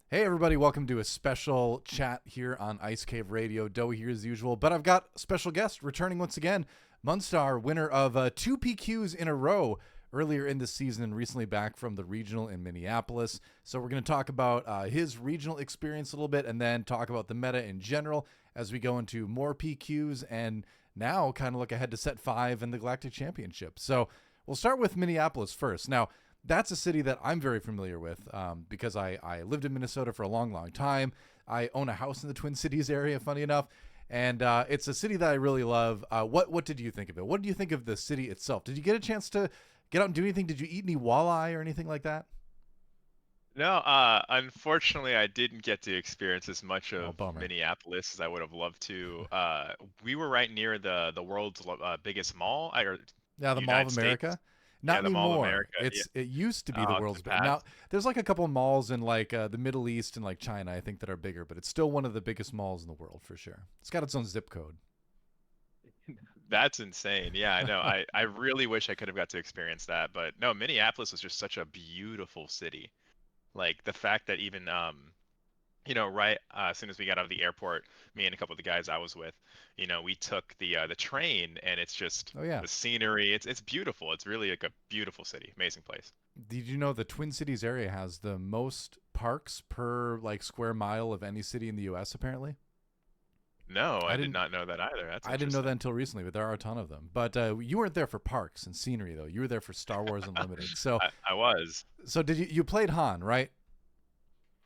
Hey everybody, welcome to a special chat here on Ice Cave Radio. Doe here as usual, but I've got a special guest returning once again. Munzstar, winner of two PQs in a row earlier in the season and recently back from the regional in Minneapolis. So we're going to talk about his regional experience a little bit and then talk about the meta in general as we go into more PQs and now kind of look ahead to set 5 in the Galactic Championship. So we'll start with Minneapolis first. Now, that's a city that I'm very familiar with because I lived in Minnesota for a long, long time. I own a house in the Twin Cities area, funny enough, and it's a city that I really love. What did you think of it? What did you think of the city itself? Did you get a chance to get out and do anything? Did you eat any walleye or anything like that? No, unfortunately, I didn't get to experience as much Oh, of bummer. Minneapolis as I would have loved to. We were right near the world's biggest mall, or Yeah, the Mall of United States. America. Not Yeah, the Mall of anymore. America. Yeah. It used to be the Oh, it's world's the big. Now past. there's like a couple of malls in like the Middle East and like China, I think, that are bigger, but it's still one of the biggest malls in the world for sure. It's got its own zip code. That's insane. Yeah, I know. I really wish I could have got to experience that, but no, Minneapolis was just such a beautiful city. Like the fact that even right as soon as we got out of the airport, me and a couple of the guys I was with, we took the train, and it's just Oh yeah. the scenery. It's beautiful. It's really like a beautiful city, amazing place. Did you know the Twin Cities area has the most parks per like square mile of any city in the U.S. Apparently, No, I I did didn't. not know that either. That's I didn't know that interesting. until recently, but there are a ton of them. But you weren't there for parks and scenery though. You were there for Star Wars Unlimited. So, I was. so did you? You played Han, right?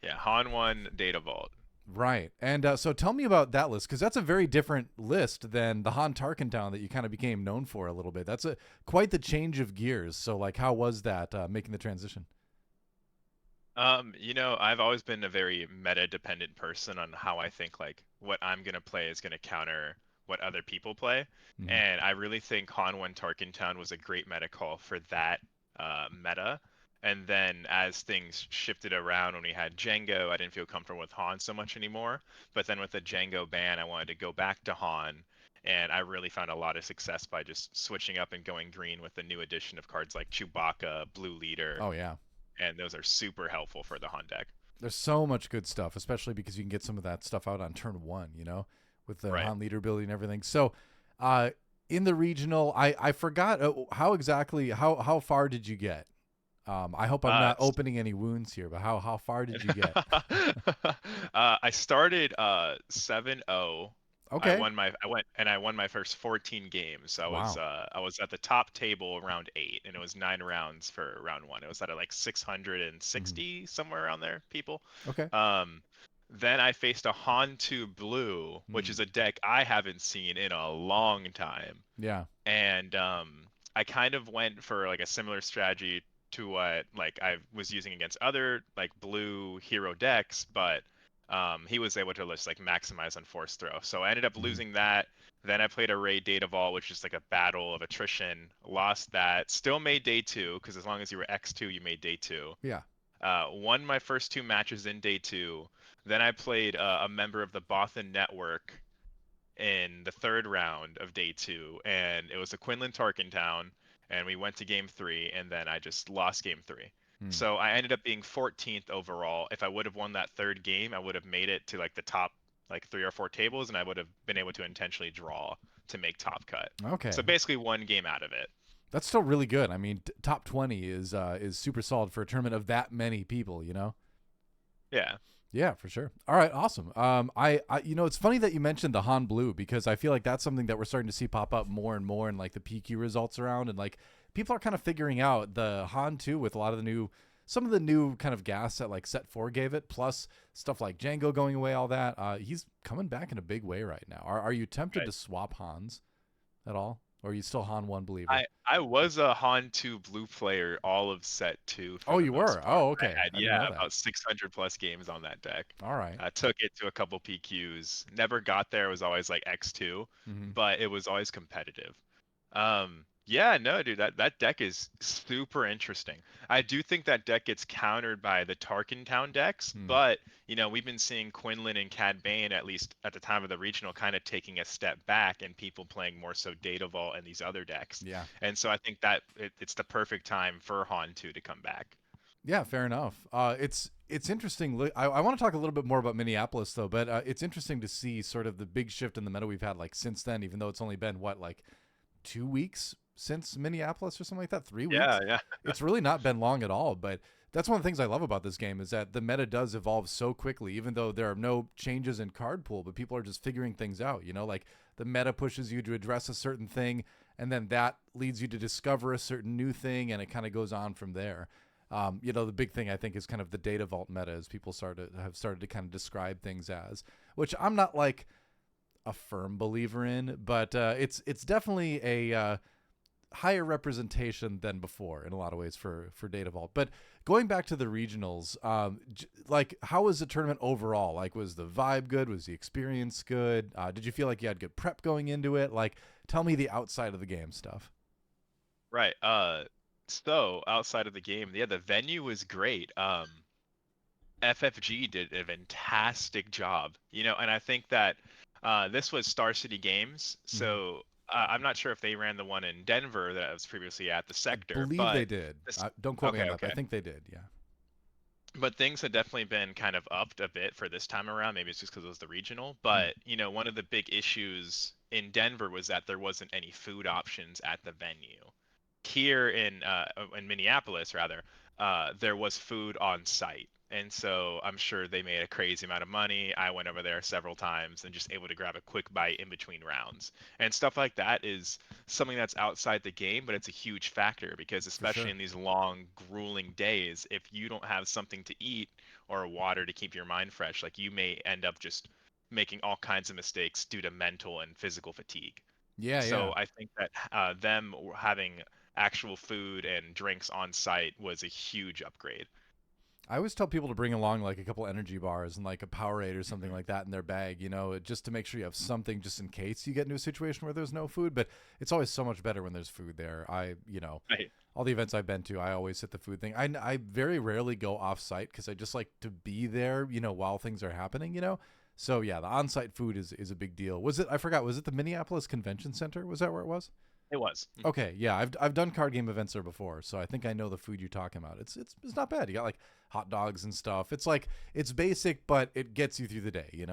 Yeah, Han 1 Data Vault. Right. And so tell me about that list because that's a very different list than the Han Tarkin town that you kind of became known for a little bit. That's a quite the change of gears. So like, how was that making the transition? I've always been a very meta-dependent person on how I think like what I'm gonna play is gonna counter what other people play. Hmm. And I really think Han 1 Tarkin Town was a great meta call for that meta. And then as things shifted around when we had Django, I didn't feel comfortable with Han so much anymore. But then with the Django ban, I wanted to go back to Han. And I really found a lot of success by just switching up and going green with the new addition of cards like Chewbacca, Blue Leader, Oh yeah. and those are super helpful for the Han deck. There's so much good stuff, especially because you can get some of that stuff out on turn one, with the Right. Han leader ability and everything. So, uh, in the regional, I forgot how exactly how far did you get? I hope I'm Uh, not opening any wounds here, but how far did you get? I started 7-0. Okay. I won my first 14 games. Wow. I was at the top table around 8, and it was 9 rounds for round 1. It was at like Hmm. 660 somewhere around there, people. Okay. Um then I faced a Han 2 Blue, which Hmm. is a deck I haven't seen in a long time. Yeah. And I kind of went for like a similar strategy to what like I was using against other like blue hero decks, but he was able to just like maximize on force throw. So I ended up Hmm. losing that. Then I played a raid data vault, which is like a battle of attrition. Lost that. Still made day two because as long as you were X2, you made day two. Yeah. Won my first two matches in day two. Then I played a member of the Bothan Network in the third round of day two, and it was a Quinlan Tarkentown, and we went to game three, and then I just lost game three. Hmm. So I ended up being 14th overall. If I would have won that third game, I would have made it to like the top like three or four tables, and I would have been able to intentionally draw to make top cut. Okay. So basically one game out of it. That's still really good. I mean, top 20 is super solid for a tournament of that many people. Yeah. Yeah, for sure. All right, awesome. It's funny that you mentioned the Han Blue because I feel like that's something that we're starting to see pop up more and more in like the PQ results around, and like people are kind of figuring out the Han 2 with a lot of some of the new kind of gas that like Set 4 gave it, plus stuff like Django going away, all that. He's coming back in a big way right now. Are you tempted Right. to swap Hans at all, or are you still Han 1 believer? I was a Han 2 blue player all of set two for Oh, the you most were. part. Oh, I okay. had, I didn't yeah, know that. about 600 plus games on that deck. All right. I took it to a couple PQs. Never got there. It was always like X2, Mm-hmm. but it was always competitive. Yeah, no, dude, that deck is super interesting. I do think that deck gets countered by the Tarkin Town decks, Hmm. but we've been seeing Quinlan and Cad Bane, at least at the time of the regional, kind of taking a step back and people playing more so Data Vault and these other decks. Yeah. And so I think that it's the perfect time for Han 2 to come back. Yeah, fair enough. it's interesting. I want to talk a little bit more about Minneapolis though, but it's interesting to see sort of the big shift in the meta we've had like since then, even though it's only been like 2 weeks since Minneapolis or something like that, 3 weeks. Yeah, yeah. It's really not been long at all, but that's one of the things I love about this game is that the meta does evolve so quickly, even though there are no changes in card pool, but people are just figuring things out, like the meta pushes you to address a certain thing, and then that leads you to discover a certain new thing, and it kind of goes on from there. The big thing I think is kind of the data vault meta, as people have started to kind of describe things as, which I'm not like a firm believer in, but it's definitely a higher representation than before in a lot of ways for data vault. But going back to the regionals, like how was the tournament overall? Like, was the vibe good? Was the experience good? Did you feel like you had good prep going into it? Like, tell me the outside of the game stuff. Right. So outside of the game, yeah, the venue was great. FFG did a fantastic job, and I think that this was Star City Games, so I'm not sure if they ran the one in Denver that I was previously at the I sector, believe they but did. Don't quote me on okay, that, but okay. I think they did, yeah. But things had definitely been kind of upped a bit for this time around. Maybe it's just because it was the regional. But, one of the big issues in Denver was that there wasn't any food options at the venue. Here in Minneapolis, rather, there was food on site. And so I'm sure they made a crazy amount of money. I went over there several times and just able to grab a quick bite in between rounds. And stuff like that is something that's outside the game, but it's a huge factor because For especially sure. in these long, grueling days, if you don't have something to eat or water to keep your mind fresh, like you may end up just making all kinds of mistakes due to mental and physical fatigue. Yeah, yeah. So I think that them having actual food and drinks on site was a huge upgrade. I always tell people to bring along like a couple energy bars and like a Powerade or something like that in their bag, just to make sure you have something just in case you get into a situation where there's no food. But it's always so much better when there's food there. Right. All the events I've been to, I always hit the food thing. I very rarely go off site because I just like to be there, while things are happening. So yeah, the on-site food is a big deal. I forgot, was it the Minneapolis Convention Center? Was that where it was? It was. Okay, yeah, I've done card game events there before, so I think I know the food you're talking about. It's not bad. You got like hot dogs and stuff. It's like it's basic, but it gets you through the day.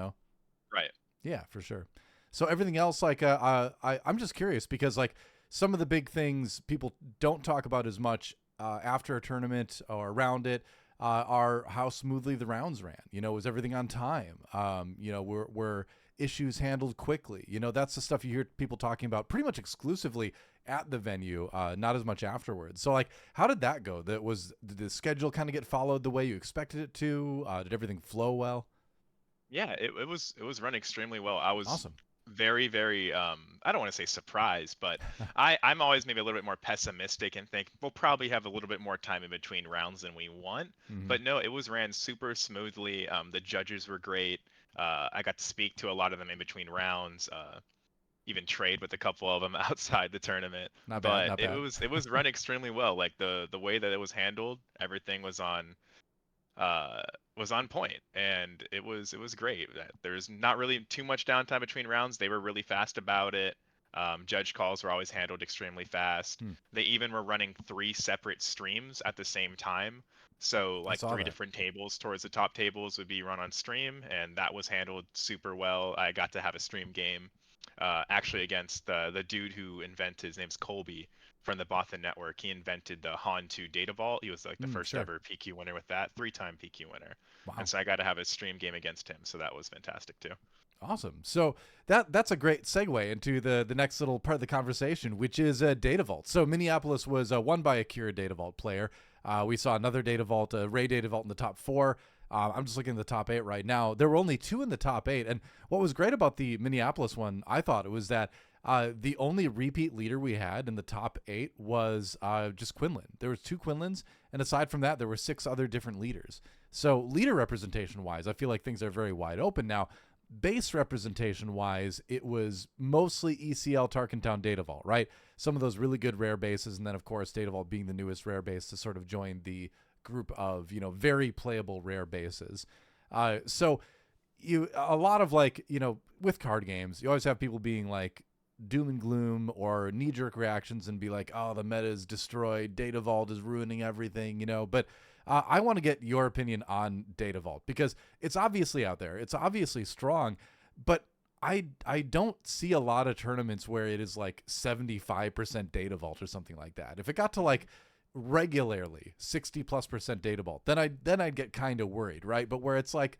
Right. Yeah, for sure. So everything else, like, I'm just curious because like some of the big things people don't talk about as much after a tournament or around it are how smoothly the rounds ran. Was everything on time? Were issues handled quickly? That's the stuff you hear people talking about pretty much exclusively at the venue, not as much afterwards. So like, how did that go? Did the schedule kind of get followed the way you expected it to? Did everything flow well? Yeah, it was run extremely well. I was Awesome. very, very I don't want to say surprised, but I'm always maybe a little bit more pessimistic and think we'll probably have a little bit more time in between rounds than we want. Hmm. But no, it was ran super smoothly. The judges were great. I got to speak to a lot of them in between rounds. Even trade with a couple of them outside the tournament. Not bad, But not it bad. was it was run extremely well. Like the way that it was handled, everything uh, was on point, and it was great. There's not really too much downtime between rounds. They were really fast about it. Judge calls were always handled extremely fast. Hmm. They even were running 3 separate streams at the same time. So I like saw three that. different tables towards the top tables would be run on stream, and that was handled super well. I got to have a stream game, actually against the dude who invented. His name's Colby from the Bothan Network. He invented the Han 2 data vault. He was like the first Sure. ever PQ winner with that, 3-time PQ winner. And Wow. so I got to have a stream game against him. So that was fantastic too. Awesome. So that's a great segue into the next little part of the conversation, which is Data Vault. So Minneapolis was won by a Kira Data Vault player. We saw another Data Vault, Ray Data Vault in the top 4. I'm just looking at the top 8 right now. There were only 2 in the top 8. And what was great about the Minneapolis one, I thought, it was that the only repeat leader we had in the top 8 was just Quinlan. There was 2 Quinlans, and aside from that, there were 6 other different leaders. So leader representation-wise, I feel like things are very wide open now. Base representation-wise, it was mostly ECL Tarkentown Data Vault, right? Some of those really good rare bases, and then, of course, Data Vault being the newest rare base to sort of join the group of, very playable rare bases. So a lot of like, with card games, you always have people being like doom and gloom or knee-jerk reactions and be like, oh, the meta is destroyed, Data Vault is ruining everything, but I want to get your opinion on Data Vault because it's obviously out there. It's obviously strong, but I don't see a lot of tournaments where it is like 75% Data Vault or something like that. If it got to like regularly 60+% Data Vault, then I'd get kind of worried, right? But where it's like,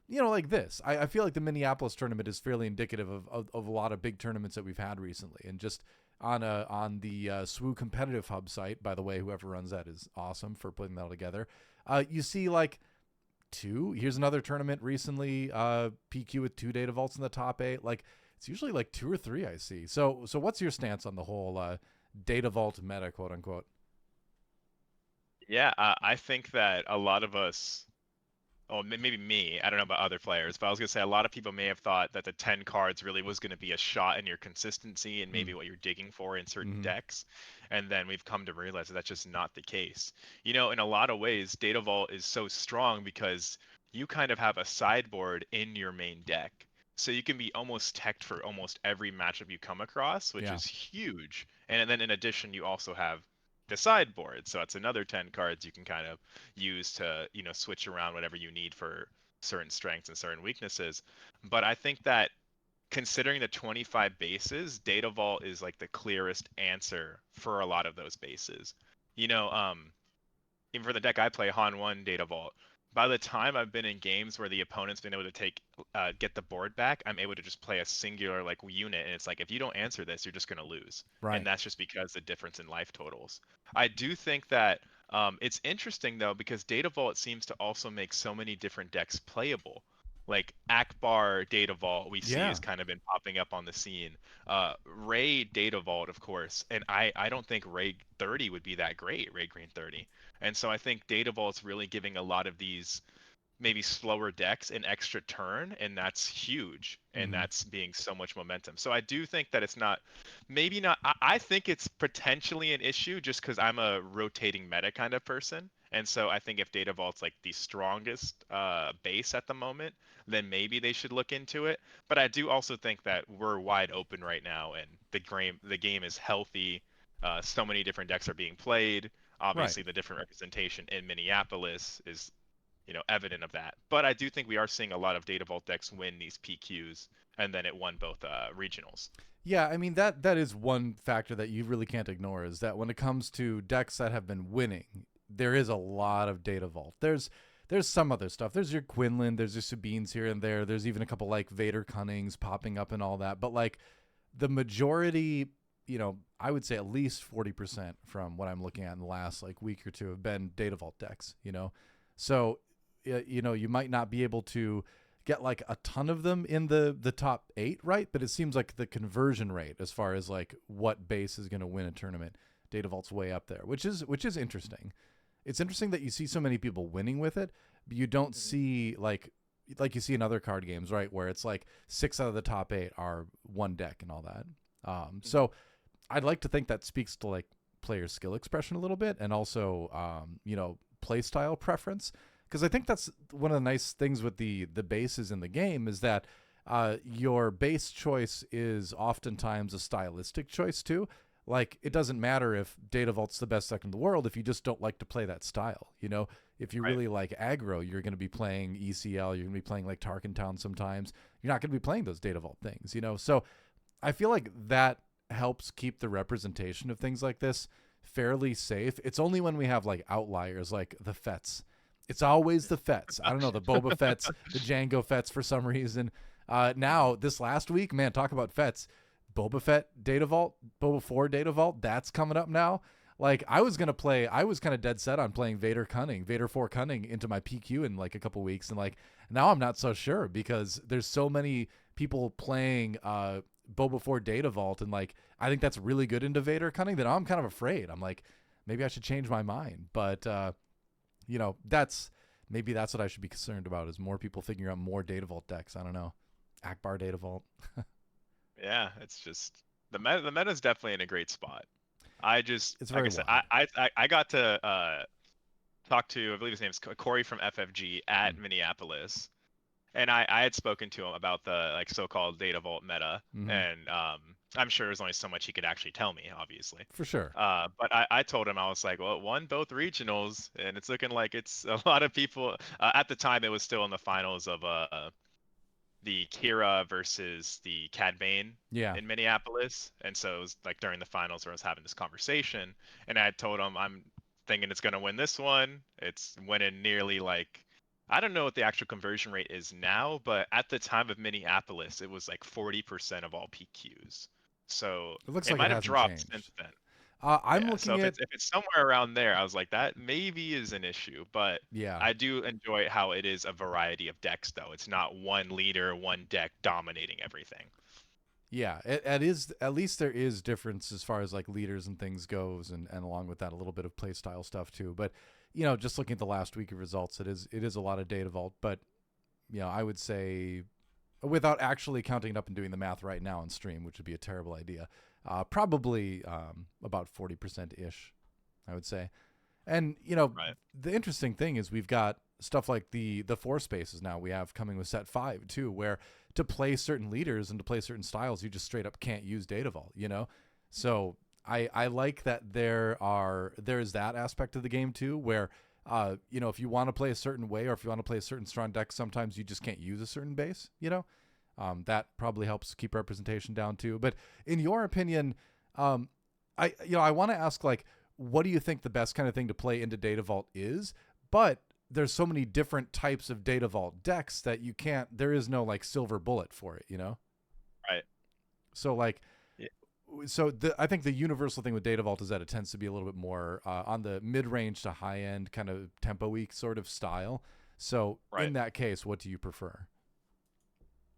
like this, I feel like the Minneapolis tournament is fairly indicative of a lot of big tournaments that we've had recently, and just on the SWU competitive hub site. By the way, whoever runs that is awesome for putting that all together. You see like here's another tournament recently, PQ with 2 Data Vaults in the top 8. Like it's usually like 2 or 3 I see. So what's your stance on the whole Data Vault meta, quote unquote? Yeah, I think that a lot of us, oh, maybe me, I don't know about other players, but I was gonna say a lot of people may have thought that the 10 cards really was gonna be a shot in your consistency and maybe what you're digging for in certain Mm-hmm. decks. And then we've come to realize that that's just not the case. In a lot of ways, Data Vault is so strong because you kind of have a sideboard in your main deck. So you can be almost teched for almost every matchup you come across, which Yeah. is huge. And then in addition, you also have the sideboard. So that's another 10 cards you can kind of use to switch around whatever you need for certain strengths and certain weaknesses. But I think that considering the 25 bases, Data Vault is like the clearest answer for a lot of those bases. you know um Even for the deck I play, Han 1 Data Vault, by the time I've been in games where the opponent's been able to get the board back, I'm able to just play a singular like unit, and it's like if you don't answer this, you're just gonna lose, and Right. that's just because the difference in life totals. I do think that it's interesting though because Data Vault seems to also make so many different decks playable. Like Akbar Data Vault, we see has Yeah. kind of been popping up on the scene. Ray Data Vault, of course, and I don't think Ray 30 would be that great. Ray Green 30. And so I think Data Vault's really giving a lot of these maybe slower decks an extra turn, and that's huge. And Mm-hmm. that's being so much momentum. So I do think that it's not, maybe not, I think it's potentially an issue just because I'm a rotating meta kind of person. And so I think if Data Vault's like the strongest base at the moment, then maybe they should look into it. But I do also think that we're wide open right now, and the game is healthy. So many different decks are being played. Right. Obviously, the different representation in Minneapolis is evident of that. But I do think we are seeing a lot of Data Vault decks win these PQs, and then it won both regionals. Yeah, I mean that is one factor that you really can't ignore is that when it comes to decks that have been winning, there is a lot of Data Vault. There's some other stuff. There's your Quinlan, there's your Sabines here and there. There's even a couple like Vader Cunnings popping up and all that. But like the majority, I would say at least 40% from what I'm looking at in the last like week or two have been Data Vault decks. So you might not be able to get like a ton of them in the top 8, right? But it seems like the conversion rate as far as like what base is going to win a tournament, Data Vault's way up there, which is interesting. It's interesting that you see so many people winning with it, but you don't see like you see in other card games, right, where it's like 6 out of the top 8 are one deck and all that. So I'd like to think that speaks to like player skill expression a little bit, and also play style preference, because I think that's one of the nice things with the bases in the game is that your base choice is oftentimes a stylistic choice too. Like it doesn't matter if Data Vault's the best deck in the world if you just don't like to play that style. If you Right. really like aggro, you're going to be playing ECL. You're going to be playing like Tarkentown sometimes. You're not going to be playing those Data Vault things. So I feel like that helps keep the representation of things like this fairly safe. It's only when we have like outliers like the Fets. It's always the Fets. I don't know, the Boba Fets, the Django Fets for some reason. Now, this last week, man, talk about Fets. Boba Fett Data Vault, Boba 4 Data Vault, that's coming up now. Like, I was kind of dead set on playing Vader 4 Cunning into my PQ in like a couple weeks. And like, now I'm not so sure because there's so many people playing Boba 4 Data Vault. And like, I think that's really good into Vader Cunning that I'm kind of afraid. I'm like, maybe I should change my mind. But, that's what I should be concerned about is more people figuring out more Data Vault decks. I don't know. Akbar Data Vault. Yeah, it's just the meta is definitely in a great spot. I just, It's like very I said, wide. I got to talk to, I believe his name's Corey from FFG at Mm. Minneapolis, and I had spoken to him about the like so-called Data Vault meta, Mm-hmm. and I'm sure there's only so much he could actually tell me, obviously. For sure. But I told him, I was like, well, it won both regionals, and it's looking like it's a lot of people. At the time, it was still in the finals of the Kira versus the Cad Bane Yeah. in Minneapolis, and so it was like during the finals where I was having this conversation, and I had told him I'm thinking it's gonna win this one. It's winning nearly like I don't know what the actual conversion rate is now, but at the time of Minneapolis, it was like 40% of all PQs. So It looks it like it might have hasn't dropped since changed. then. I'm Yeah, so looking if at, it's somewhere around there, I was like, that maybe is an issue, but yeah. I do enjoy how it is a variety of decks, though. It's not one leader, one deck dominating everything. Yeah, it is, at least there is difference as far as like leaders and things goes, and along with that a little bit of play style stuff too. But just looking at the last week of results, it is a lot of data vault. But I would say, without actually counting it up and doing the math right now on stream, which would be a terrible idea, probably about 40% ish, I would say. And Right. the interesting thing is we've got stuff like the four spaces now we have coming with set 5 too, where to play certain leaders and to play certain styles, you just straight up can't use data vault. So I like that there's that aspect of the game too, where if you want to play a certain way or if you want to play a certain strong deck, sometimes you just can't use a certain base. That probably helps keep representation down too. But in your opinion, I want to ask, like, what do you think the best kind of thing to play into Data Vault is? But there's so many different types of Data Vault decks that there is no like silver bullet for it. Right. So like, Yeah. I think the universal thing with Data Vault is that it tends to be a little bit more on the mid-range to high-end kind of tempo-y sort of style. So in Right. that case, what do you prefer?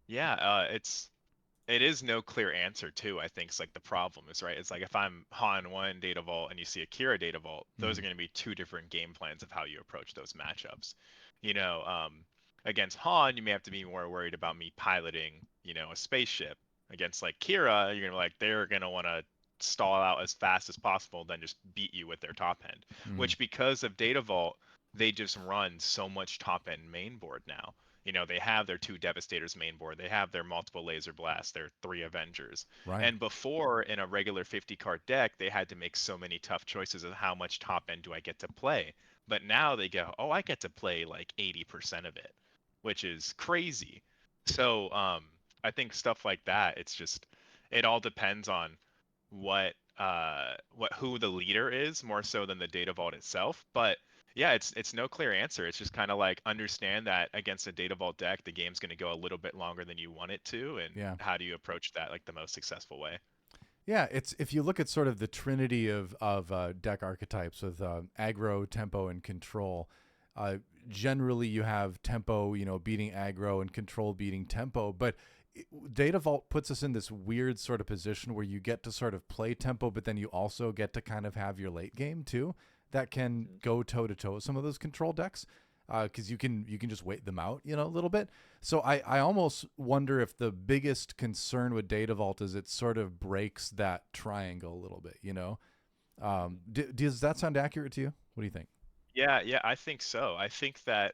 Yeah. It is no clear answer too. I think it's like the problem is right. It's like if I'm Han one Data Vault and you see Akira Data Vault, those are Mm, going to be two different game plans of how you approach those matchups. You know, against Han, you may have to be more worried about me piloting, a spaceship. Against like Kira, you're gonna like they're gonna want to stall out as fast as possible, then just beat you with their top end. mm, Which because of Data Vault, they just run so much top end main board now. They have their two Devastators main board. They have their multiple Laser Blasts, their three Avengers. right. And before, in a regular 50 card deck, they had to make so many tough choices of how much top end do I get to play. But now they go, oh, I get to play like 80% of it, which is crazy. So I think stuff like that, it all depends on who the leader is more so than the data vault itself. But yeah, it's no clear answer. It's just kind of like understand that against a data vault deck, the game's going to go a little bit longer than you want it to, and Yeah. how do you approach that like the most successful way? Yeah, it's if you look at sort of the trinity of deck archetypes with aggro, tempo, and control. Uh, Generally, you have tempo, beating aggro, and control beating tempo. But Data Vault puts us in this weird sort of position where you get to sort of play tempo, but then you also get to kind of have your late game too. That can Mhm. go toe to toe with some of those control decks, because you can just wait them out, a little bit. So I almost wonder if the biggest concern with Data Vault is it sort of breaks that triangle a little bit. Does that sound accurate to you? What do you think? Yeah, I think so. I think that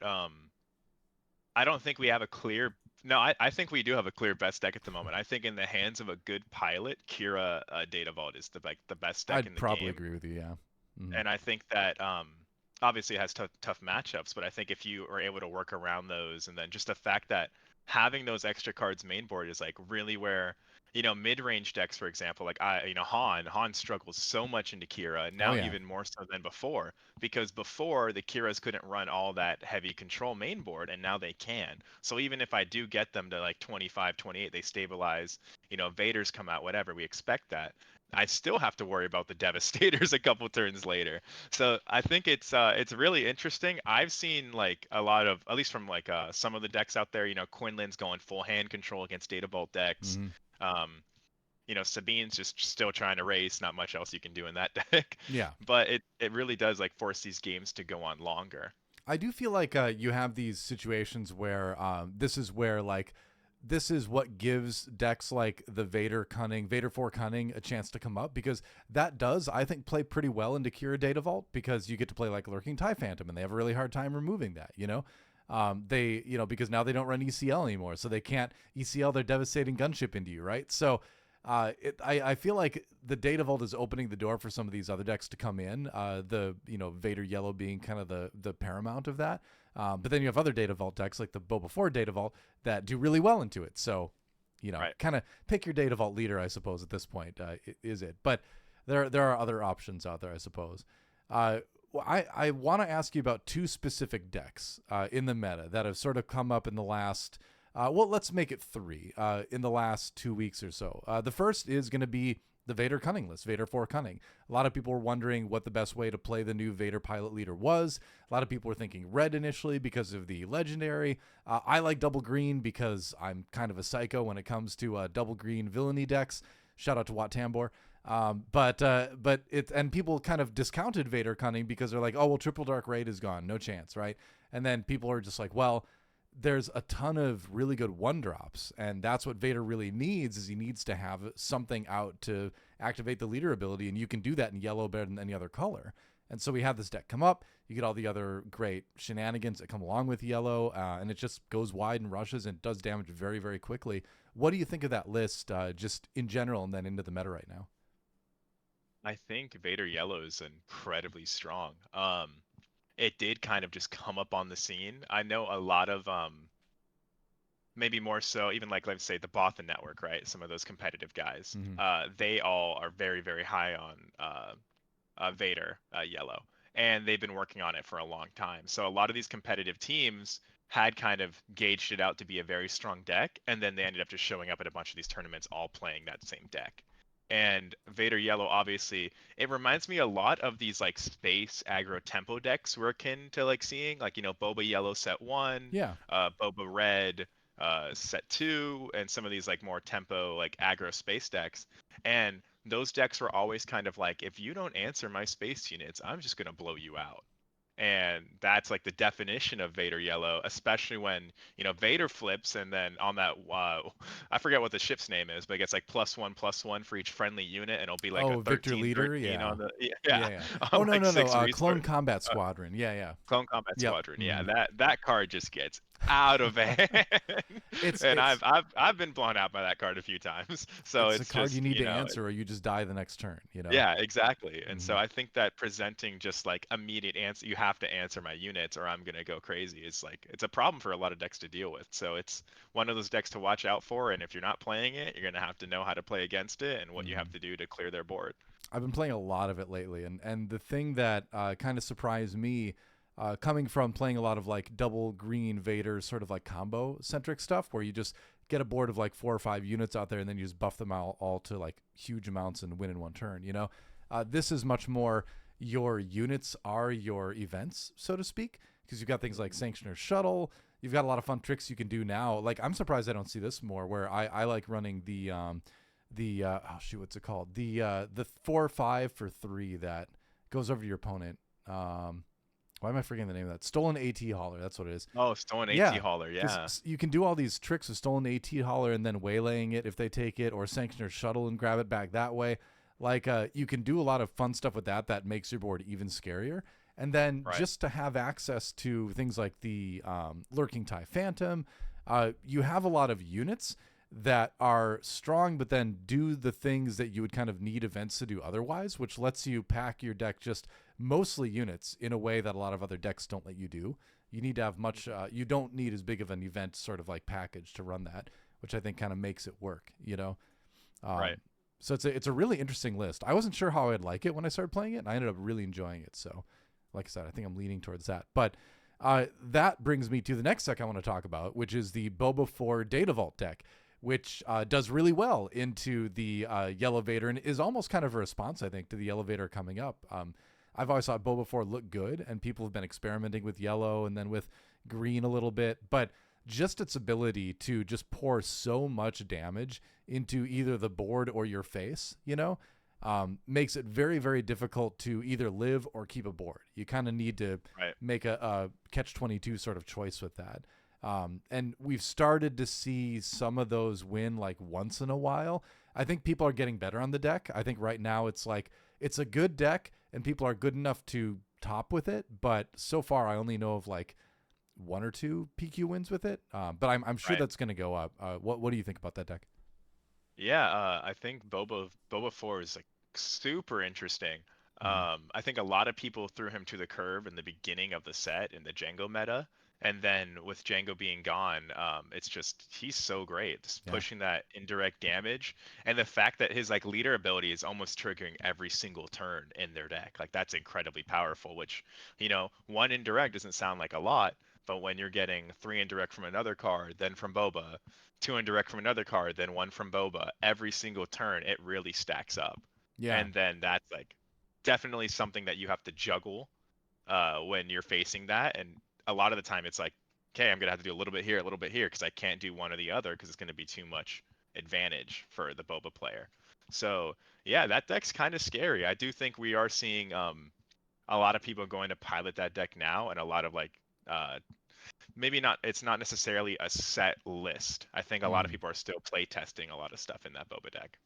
I don't think we have a clear. No, I think we do have a clear best deck at the moment. I think in the hands of a good pilot, Kira Data Vault is the best deck I'd in the probably game. agree with you. Yeah. Hmm. And I think that obviously it has tough matchups, but I think if you are able to work around those, and then just the fact that having those extra cards main board is like really where mid-range decks, for example, like Han struggles so much into Kira Oh now, yeah. even more so than before, because before the Kiras couldn't run all that heavy control main board, and now they can. So even if I do get them to like 25, 28, they stabilize, Vaders come out, whatever, we expect that. I still have to worry about the Devastators a couple turns later. So I think it's really interesting. I've seen like a lot of, at least from like some of the decks out there, Quinlan's going full hand control against Data Vault decks. Hmm. Um, Sabine's just still trying to race, not much else you can do in that deck. Yeah. But it really does like force these games to go on longer. I do feel like you have these situations where this is what gives decks like the Vader 4 Cunning a chance to come up, because that does, I think, play pretty well into Kira Data Vault, because you get to play like Lurking TIE Phantom and they have a really hard time removing that. Because now they don't run ECL anymore, so they can't ECL their devastating gunship into you, right? So I feel like the Data Vault is opening the door for some of these other decks to come in. The Vader Yellow being kind of the paramount of that. But then you have other Data Vault decks like the Boba 4 Data Vault that do really well into it. So, Right. kind of pick your Data Vault leader, I suppose, at this point, is it. But there are other options out there, I suppose. Well, I want to ask you about two specific decks in the meta that have sort of come up in the last, let's make it three, in the last 2 weeks or so. The first is going to be the Vader Cunning list, Vader 4 Cunning. A lot of people were wondering what the best way to play the new Vader pilot leader was. A lot of people were thinking red initially because of the legendary. I like double green because I'm kind of a psycho when it comes to double green villainy decks. Shout out to Wat Tambor. But and people kind of discounted Vader Cunning because they're like, oh, well, Triple Dark Raid is gone. No chance, right? And then people are just like, well, there's a ton of really good one drops, and that's what Vader really needs. Is he needs to have something out to activate the leader ability, and you can do that in yellow better than any other color. And so we have this deck come up. You get all the other great shenanigans that come along with yellow, and it just goes wide and rushes and does damage very, very quickly. What do you think of that list, just in general, and then into the meta right now? I think Vader Yellow is incredibly strong. It did kind of just come up on the scene. I know a lot of maybe more so even like let's say the Bothan network, right? Some of those competitive guys. Mm-hmm. They all are very, very high on Vader Yellow, and they've been working on it for a long time. So a lot of these competitive teams had kind of gauged it out to be a very strong deck, and then they ended up just showing up at a bunch of these tournaments all playing that same deck. And Vader Yellow, obviously, it reminds me a lot of these like space aggro tempo decks we're akin to like seeing, like Boba Yellow set one, Yeah. Boba Red set two, and some of these like more tempo like aggro space decks. And those decks were always kind of like, if you don't answer my space units, I'm just gonna blow you out. And that's like the definition of Vader Yellow, especially when Vader flips, and then on that I forget what the ship's name is, but it gets like +1/+1 for each friendly unit, and it'll be like a Oh, Victor 13 Leader. 13 Yeah. on the Yeah. yeah Yeah. Oh, on no, like no, no. six Clone resource Combat Squadron. Yeah. Yeah. Clone Combat Yep. Squadron. Yeah, Mm-hmm. that card just gets out of hand. It's And it's I've been blown out by that card a few times. So it's a it's card you just, need to answer, or you just die the next turn. yeah, exactly. And Mm-hmm. so I think that presenting just like immediate answer, you have to answer my units or I'm gonna go crazy. It's a problem for a lot of decks to deal with. So it's one of those decks to watch out for. And if you're not playing it, you're gonna have to know how to play against it and what you Mm-hmm. have to do to clear their board. I've been playing a lot of it lately, and the thing that kind of surprised me, coming from playing a lot of like double green Vader sort of like combo centric stuff, where you just get a board of like 4 or 5 units out there, and then you just buff them all to like huge amounts and win in one turn. This is much more your units are your events, so to speak, because you've got things like Sanctioner Shuttle. You've got a lot of fun tricks you can do now. Like, I'm surprised I don't see this more, where I like running the what's it called, the 4/5 for 3 that goes over to your opponent. Why am I forgetting the name of that? Stolen AT Hauler, that's what it is. Oh, Stolen AT Yeah, Hauler, yeah. because you can do all these tricks with Stolen AT Hauler and then waylaying it if they take it, or Sanctioner Shuttle and grab it back that way. Like, you can do a lot of fun stuff with that makes your board even scarier. And then Right. just to have access to things like the Lurking TIE Phantom, you have a lot of units that are strong, but then do the things that you would kind of need events to do otherwise, which lets you pack your deck just mostly units in a way that a lot of other decks don't let you do. You need to have much, you don't need as big of an event sort of like package to run that, which I think kind of makes it work. Right. So it's a really interesting list. I wasn't sure how I'd like it when I started playing it, and I ended up really enjoying it. So, like I said, I think I'm leaning towards that. But that brings me to the next deck I want to talk about, which is the Boba 4 Data Vault deck, which does really well into the Yellow Vader and is almost kind of a response, I think, to the Yellow Vader coming up. I've always thought Boba 4 looked good, and people have been experimenting with yellow and then with green a little bit, but just its ability to just pour so much damage into either the board or your face, makes it very, very difficult to either live or keep a board. You kind of need to Right. make a catch-22 sort of choice with that. And we've started to see some of those win like once in a while. I think people are getting better on the deck. I think right now it's like, it's a good deck and people are good enough to top with it. But so far I only know of like 1 or 2 PQ wins with it. But I'm sure Right. that's going to go up. What do you think about that deck? Yeah, I think Boba 4 is like super interesting. Mhm. I think a lot of people threw him to the curb in the beginning of the set in the Django meta, and then with Django being gone, it's just he's so great, just Yeah. pushing that indirect damage, and the fact that his like leader ability is almost triggering every single turn in their deck, like that's incredibly powerful. Which, one indirect doesn't sound like a lot, but when you're getting three indirect from another card, then from Boba, two indirect from another card, then one from Boba. Every single turn, it really stacks up. Yeah. And then that's like definitely something that you have to juggle when you're facing that. And a lot of the time, it's like, okay, I'm gonna have to do a little bit here, because I can't do one or the other because it's gonna be too much advantage for the Boba player. So yeah, that deck's kind of scary. I do think we are seeing a lot of people going to pilot that deck now, and a lot of like maybe not, it's not necessarily a set list. I think a lot of Mm. people are still play testing a lot of stuff in that Boba deck.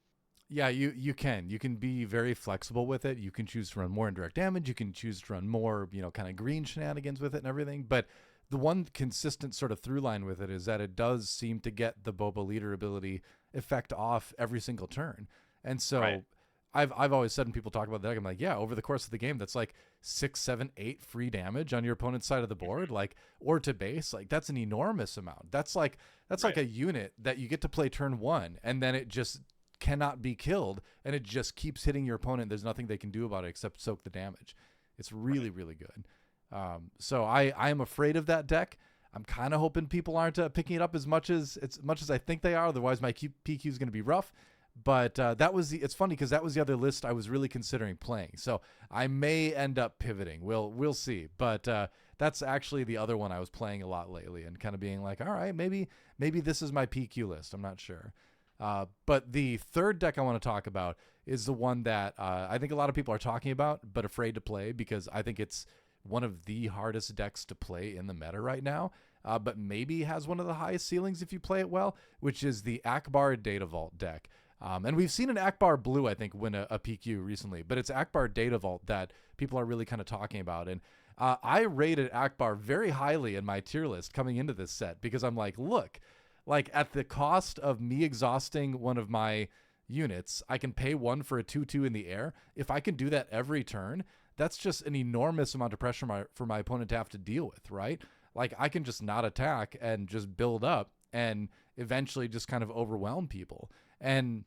Yeah, you can be very flexible with it. You can choose to run more indirect damage. You can choose to run more, kind of green shenanigans with it and everything. But the one consistent sort of through line with it is that it does seem to get the Boba leader ability effect off every single turn. And Right. so I've always said when people talk about the deck, I'm like, yeah, over the course of the game, that's like 6, 7, 8 free damage on your opponent's side of the board, Mhm. like, or to base, like that's an enormous amount. That's like Right. a unit that you get to play turn one, and then it just cannot be killed, and it just keeps hitting your opponent. There's nothing they can do about it except soak the damage. It's really, Right. really good. So I am afraid of that deck. I'm kind of hoping people aren't picking it up as much as I think they are. Otherwise, my PQ is going to be rough. But it's funny because that was the other list I was really considering playing. So I may end up pivoting. We'll see. But that's actually the other one I was playing a lot lately, and kind of being like, all right, maybe this is my PQ list. I'm not sure. But the third deck I want to talk about is the one that I think a lot of people are talking about, but afraid to play because I think it's one of the hardest decks to play in the meta right now. But maybe has one of the highest ceilings if you play it well, which is the Abar Data Vault deck. And we've seen an Abar Blue, I think, win a PQ recently, but it's Abar Data Vault that people are really kind of talking about. And I rated Abar very highly in my tier list coming into this set because I'm like, look, like at the cost of me exhausting one of my units, I can pay one for a 2/2 in the air. If I can do that every turn, that's just an enormous amount of pressure for my opponent to have to deal with, right? Like I can just not attack and just build up and eventually just kind of overwhelm people. And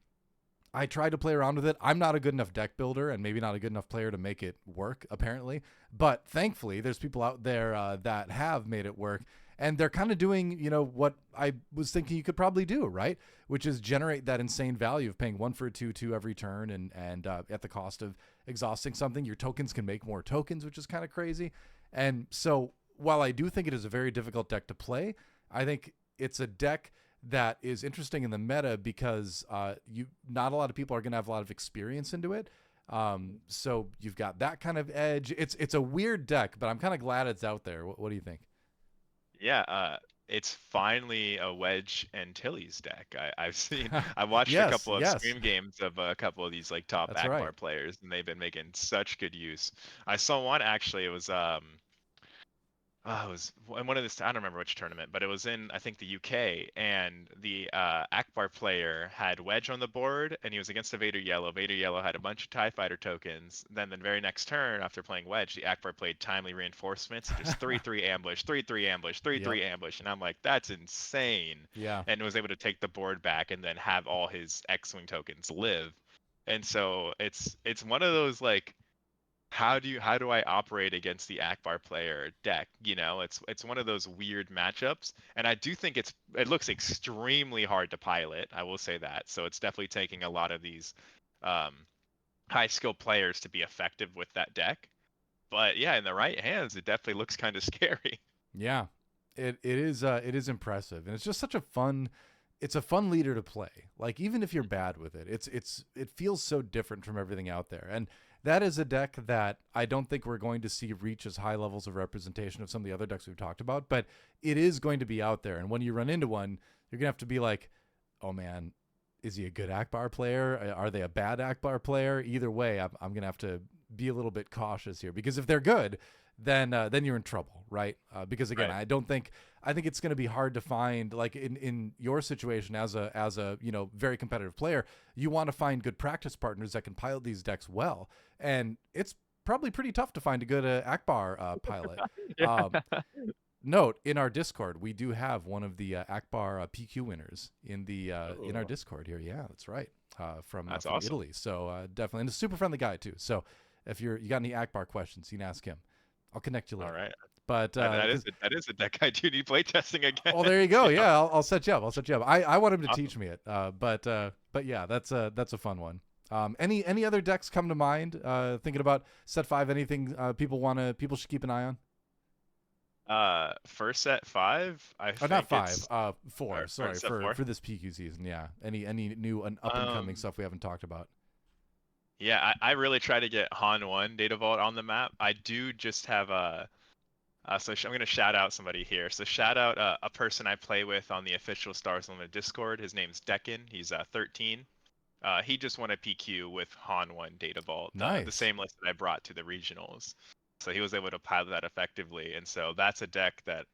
I tried to play around with it. I'm not a good enough deck builder and maybe not a good enough player to make it work, apparently. But thankfully, there's people out there that have made it work. And they're kind of doing, what I was thinking you could probably do, right? Which is generate that insane value of paying one for a 2/2 every turn, and at the cost of exhausting something. Your tokens can make more tokens, which is kind of crazy. And so while I do think it is a very difficult deck to play, I think it's a deck that is interesting in the meta because you not a lot of people are going to have a lot of experience into it. So you've got that kind of edge. It's a weird deck, but I'm kind of glad it's out there. What do you think? Yeah. It's finally a Wedge and Tilly's deck. I've watched a Yes, couple of yes, stream games of a couple of these like top that's right. Akbar players, and they've been making such good use. I saw one actually. It was it was in one of this. I don't remember which tournament, but it was in, I think, the UK, and the Akbar player had Wedge on the board, and he was against the Vader Yellow. Vader Yellow had a bunch of Tie Fighter tokens. Then the very next turn, after playing Wedge, the Akbar played Timely Reinforcements and just 3/3 ambush, 3/3 ambush, Yep. 3/3 ambush, and I'm like, that's insane. Yeah. And was able to take the board back and then have all his X-wing tokens live. And so it's one of those like, how do I operate against the Akbar player deck? It's one of those weird matchups, and I do think it looks extremely hard to pilot. I will say that. So it's definitely taking a lot of these um, high skill players to be effective with that deck. But yeah, in the right hands, it definitely looks kind of scary. Yeah. It is impressive, and it's just such a fun. It's a fun leader to play. Like even if you're bad with it, it feels so different from everything out there. And that is a deck that I don't think we're going to see reach as high levels of representation of some of the other decks we've talked about, but it is going to be out there. And when you run into one, you're gonna have to be like, oh man, is he a good Akbar player? Are they a bad Akbar player? Either way, I'm gonna have to be a little bit cautious here because if they're good, then you're in trouble, right? Because again, Right. I think it's going to be hard to find, like in your situation as a very competitive player, you want to find good practice partners that can pilot these decks well, and it's probably pretty tough to find a good Akbar pilot. Yeah. Um, Note in our Discord, we do have one of the Akbar PQ winners in our Oh, Discord here. Yeah, that's right. that's From awesome. Italy. So definitely, and a super friendly guy too. So if you got any Akbar questions, you can ask him. I'll connect you All later. right. But because That is a deck I do need playtesting again. oh, there you go. Yeah. Yeah, I'll set you up. I'll set you up. I want him to Awesome. teach me it. But yeah, that's a fun one. Any other decks come to mind? Thinking about set 5, anything people should keep an eye on? First set 5, I Not think 5. it's 4. or Sorry set for 4. this PQ season. Yeah. Any new and up and coming Um, stuff we haven't talked about? yeah, I really try to get Han 1 Data Vault on the map. I do just have a I'm gonna shout out somebody here. So shout out a person I play with on the official Stars Limit Discord. His name's Deccan. He's 13. He just won a PQ with Han 1 Data Vault, the Nice. same list that I brought to the regionals. So he was able to pilot that effectively, and so that's a deck that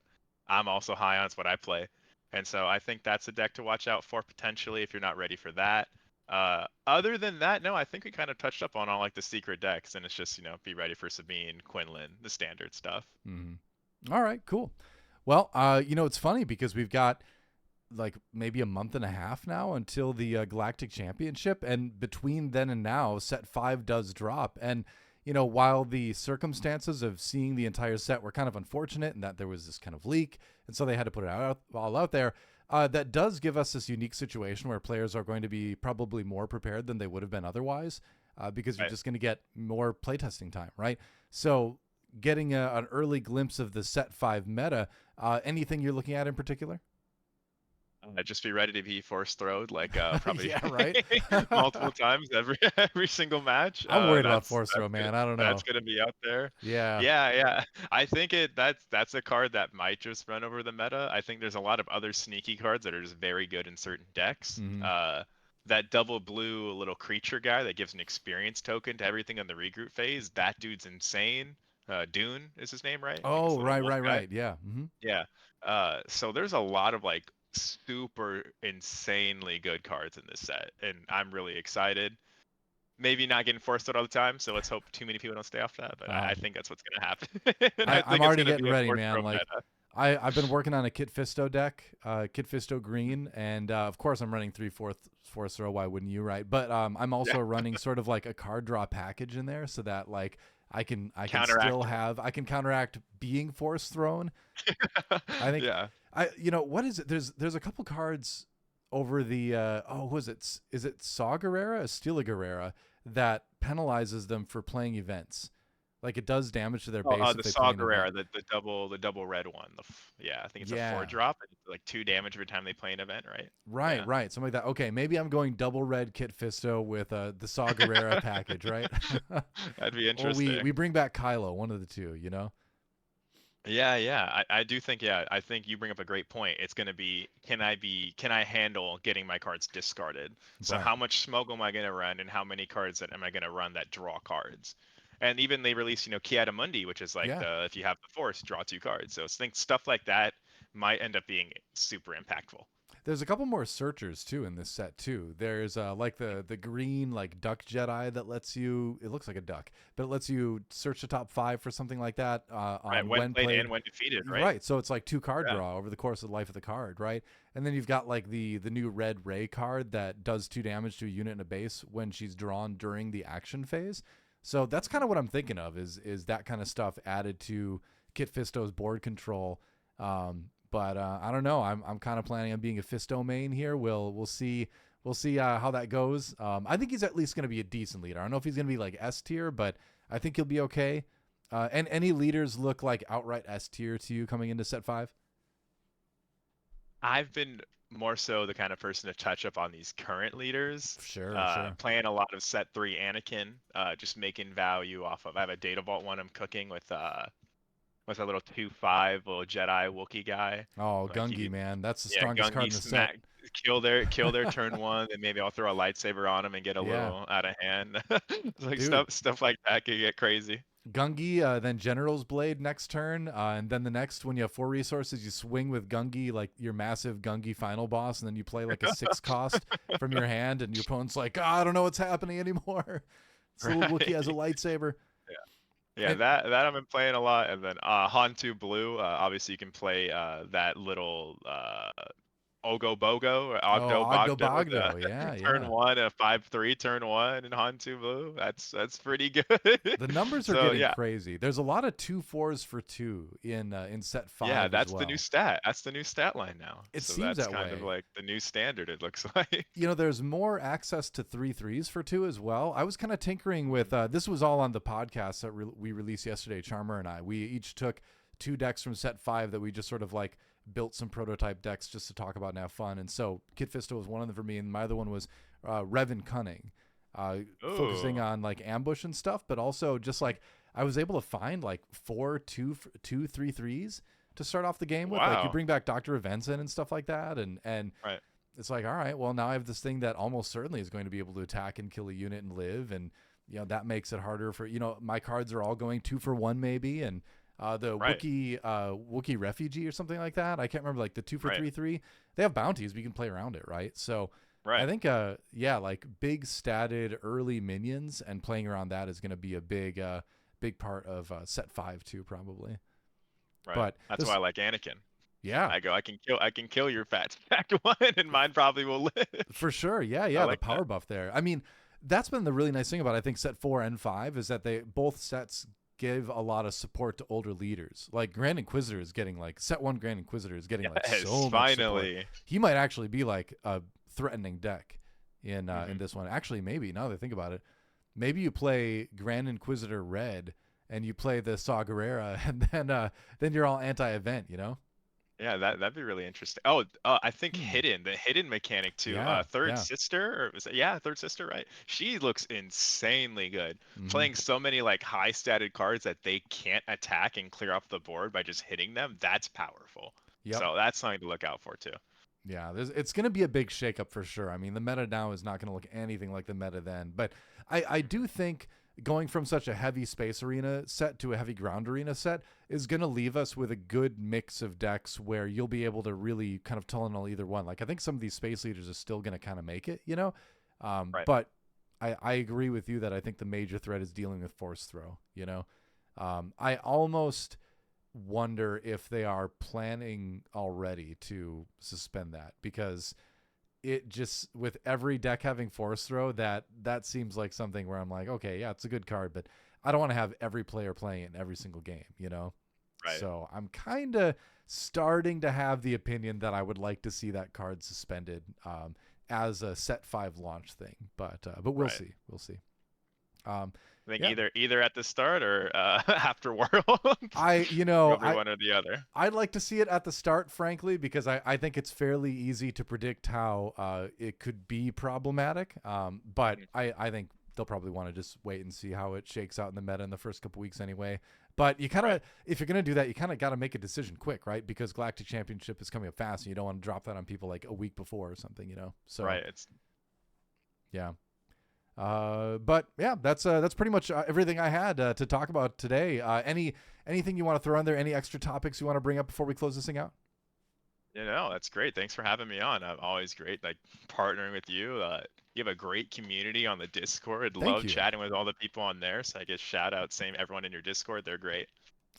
I'm also high on. It's what I play, and so I think that's a deck to watch out for potentially if you're not ready for that. Other than that, no, I think we kind of touched up on all like the secret decks, and it's just be ready for Sabine, Quinlan, the standard stuff. All right, cool. Well, it's funny because we've got like maybe a month and a half now until the Galactic Championship, and between then and now, set 5 does drop. And while the circumstances of seeing the entire set were kind of unfortunate, and that there was this kind of leak, and so they had to put it all out there. That does give us this unique situation where players are going to be probably more prepared than they would have been otherwise, because you're Right. just going to get more playtesting time, right? So getting an early glimpse of the set 5 meta, anything you're looking at in particular? Just be ready to be force throwed like probably Yeah, right. multiple times every every single match. I'm worried about force throw, Good. man. I don't That's know. gonna be out there. Yeah. Yeah, yeah. I think that's a card that might just run over the meta. I think there's a lot of other sneaky cards that are just very good in certain decks. Hmm. That double blue little creature guy that gives an experience token to everything in the regroup phase. That dude's insane. Dune is his name, right? I think it's Oh, a little right, wolf right, guy. right. Yeah. Hmm. Yeah. So there's a lot of like super insanely good cards in this set, and I'm really excited. Maybe not getting forced out all the time, so let's hope too many people don't stay off that. But I think that's what's gonna happen. And I I'm think it's already gonna getting be a ready, force man. throw Like, meta. I've been working on a Kit Fisto deck, Kit Fisto Green, and of course I'm running 3/4 force throw. Why wouldn't you, right? But I'm Yeah, also running sort of like a card draw package in there, so that like I can still counteract. have I can counteract being force thrown. I think Yeah. what is it? There's a couple cards over the who is it? Is it Saw Gerrera, Estila Guerrera, that penalizes them for playing events? Like it does damage to their Oh, base if the they play Saw an event. Gerrera, the double red one. Yeah, I think it's a four Yeah. drop, and it's like 2 damage every time they play an event, right? Right, Yeah. right. Something like that. Okay, maybe I'm going double red Kit Fisto with the Saw Gerrera package, right? That'd be Or we interesting. bring back Kylo, one of the two, you know? Yeah, yeah. I do think, yeah, I think you bring up a great point. It's gonna can I handle getting my cards discarded? So Right. how much smoke am I gonna run and how many cards that am I gonna run that draw cards? And even they release, Kiata Mundi, which is like Yeah. the if you have the force, draw 2 cards. So think stuff like that might end up being super impactful. There's a couple more searchers too in this set too. There's like the green like duck Jedi that lets you. It looks like a duck, but it lets you search the top 5 for something like that Right, on when when played played. and when defeated, right? Right, so it's like 2 card Yeah. draw over the course of the life of the card, right? And then you've got like the new red Ray card that does 2 damage to a unit in a base when she's drawn during the action phase. So that's kind of what I'm thinking of is that kind of stuff added to Kit Fisto's board control. But I don't know. I'm kind of planning on being a Fisto main here. We'll see how that goes. I think he's at least going to be a decent leader. I don't know if he's going to be like S tier, but I think he'll be okay. And any leaders look like outright S tier to you coming into set 5? I've been more so the kind of person to touch up on these current leaders. Sure, sure. Playing a lot of set 3 Anakin, just making value off of. I have a Data Vault one I'm cooking with a little 2/5 little Jedi Wookiee guy. Oh, Like Gungi, man. That's the yeah, strongest card Gungi in the set. smack, kill their turn one, and maybe I'll throw a lightsaber on him and get a Yeah. little out of hand. Like Dude, stuff like that could get crazy. Gungi, then General's Blade next turn, and then the next, when you have 4 resources, you swing with Gungi, like your massive Gungi final boss, and then you play like a 6 cost from your hand, and your opponent's like, oh, I don't know what's happening anymore. This little Wookiee has a Right. lightsaber. Yeah, And that I've been playing a lot, and then Hantu Blue. Obviously, you can play that little Ogo Bogo or Ogdo Ogdo Bogdo, Bogdo, yeah, turn yeah. one, a 5/3 turn one, and Hantu Blue. That's pretty good. The numbers are So getting yeah, crazy. There's a lot of 2/4s for 2 in set yeah, 5 as that's the new well. stat. That's the new stat line now. It So seems that's that kind of way. like the new standard. It looks like. There's more access to 3/3s for 2 as well. I was kind of tinkering with this was all on the podcast that we released yesterday, Charmer and I. We each took 2 decks from set 5 that we just sort of like built some prototype decks just to talk about and have fun. And so Kid Fisto was one of them for me, and my other one was Revan Cunning, focusing Oh, on like ambush and stuff, but also just like I was able to find like 4 3/3s to start off the game with. Like you wow. bring back Dr. Events in and stuff like that, and Right. it's like, all right, well, now I have this thing that almost certainly is going to be able to attack and kill a unit and live. And, that makes it harder for, my cards are all going 2 for 1 maybe. And the Right. Wookiee refugee or something like that. I can't remember, like the 2 for Right. 3/3. They have bounties. We can play around it, right? So I Right. think, like big statted early minions and playing around that is going to be a big part of set 5 too, probably. Right. But That's why this, I like Anakin. yeah, I can kill your fat stack one, and mine probably will live. for sure. Yeah, I yeah. The like that. power buff there. I mean, that's been the really nice thing about I think set 4 and 5 is that they both sets give a lot of support to older leaders. Like Grand Inquisitor is getting like set 1 Grand Inquisitor is getting like Yes, so much support. finally. He might actually be like a threatening deck in Hmm. this one. Actually, maybe now that I think about it, maybe you play Grand Inquisitor red and you play the Saw Gerrera and then you're all anti-event, Yeah, that'd be really interesting. Oh, I think Hmm. the hidden mechanic too. Yeah, Third yeah. sister, or was it? Yeah, third sister, right? She looks insanely good. Hmm. Playing so many like high statted cards that they can't attack and clear off the board by just hitting them. That's powerful. Yep. So that's something to look out for too. Yeah, it's going to be a big shakeup for sure. I mean, the meta now is not going to look anything like the meta then. But I do think going from such a heavy space arena set to a heavy ground arena set is going to leave us with a good mix of decks where you'll be able to really kind of tunnel either one. Like, I think some of these space leaders are still going to kind of make it, Right. But I agree with you that I think the major threat is dealing with force throw. I almost wonder if they are planning already to suspend that because it just with every deck having force throw that seems like something where I'm like, okay, yeah, it's a good card, but I don't want to have every player playing it in every single game. Right. So I'm kind of starting to have the opinion that I would like to see that card suspended as a set 5 launch thing, but we'll Right. see, um I think yeah. either at the start or after Worlds. I It'll be one or the other. I'd like to see it at the start, frankly, because I think it's fairly easy to predict how it could be problematic. But Mhm. I think they'll probably want to just wait and see how it shakes out in the meta in the first couple weeks anyway. But you kind Right. of, if you're going to do that, you kind of got to make a decision quick, right? Because Galactic Championship is coming up fast and you don't want to drop that on people like a week before or something. So, Right. It's yeah. But yeah, that's pretty much everything I had to talk about today. Anything you want to throw in there? Any extra topics you want to bring up before we close this thing out? That's great. Thanks for having me on. I'm always great, like partnering with you. You have a great community on the Discord. Thank Love you. chatting with all the people on there. So I guess shout out, same everyone in your Discord. They're great.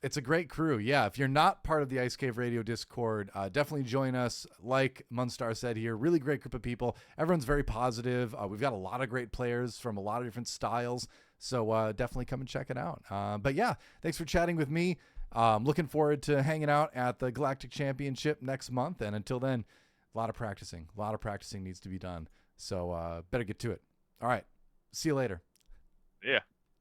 It's a great crew. Yeah, if you're not part of the Ice Cave Radio Discord, definitely join us. Like Munzstar said here, really great group of people. Everyone's very positive. We've got a lot of great players from a lot of different styles. So definitely come and check it out. But yeah, thanks for chatting with me. Looking forward to hanging out at the Galactic Championship next month. And until then, a lot of practicing. A lot of practicing needs to be done. So better get to it. All right. See you later. Yeah.